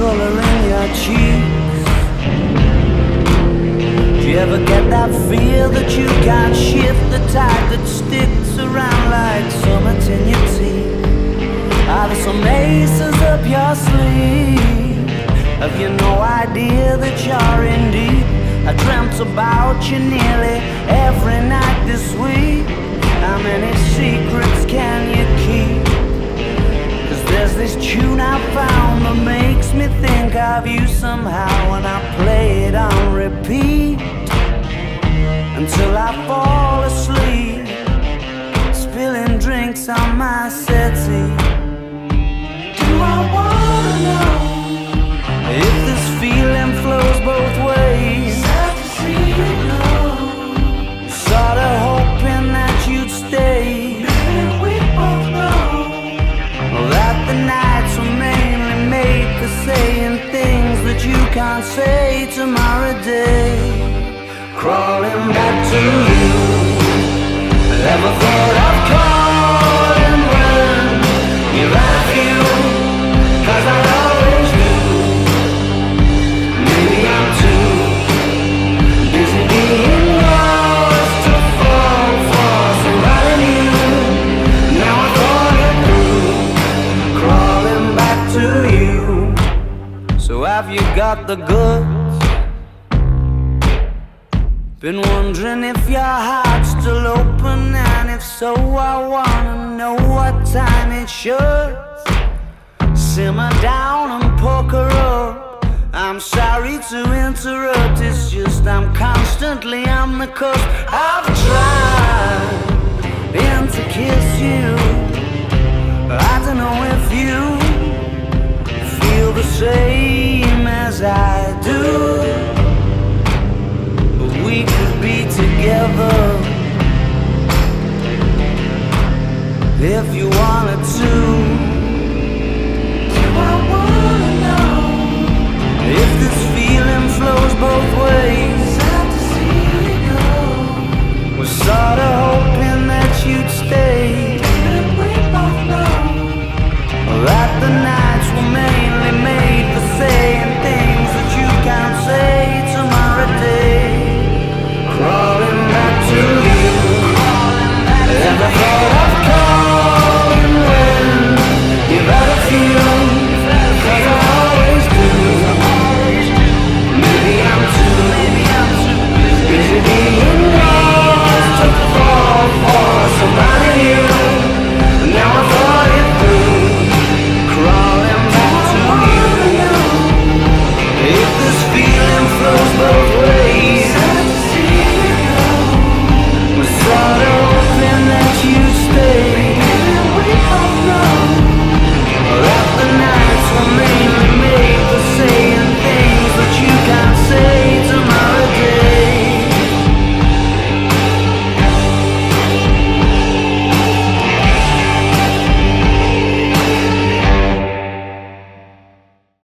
color in your cheeks. Do you ever get that feel that you can't shift, the tide that sticks around like summit in your teeth? Are there some aces up your sleeve? Have you no idea that you're in deep? I dreamt about you nearly every night this week. How many secrets can you keep? 'Cause there's this tune I found that makes me think of you somehow, and I play it on repeat until I fall asleep, spilling drinks on my settee. Do I wanna know if this feeling flows both ways? Sad to see you go. Sorta hoping that you'd stay. Maybe we both know that the nights were mainly made for saying things that you can't say tomorrow day. Crawling back to you. Never thought of calling when you're at you, 'cause I always do. Maybe I'm too busy being lost to fall for somebody new. Now I thought it through, crawling back to you. So have you got the goods? Been wondering if your heart's still open, and if so, I wanna know what time it should. Simmer down and poker up. I'm sorry to interrupt, it's just I'm constantly on the cusp. I've tried to kiss you. I don't know if you feel the same as I do. We could be together if you wanted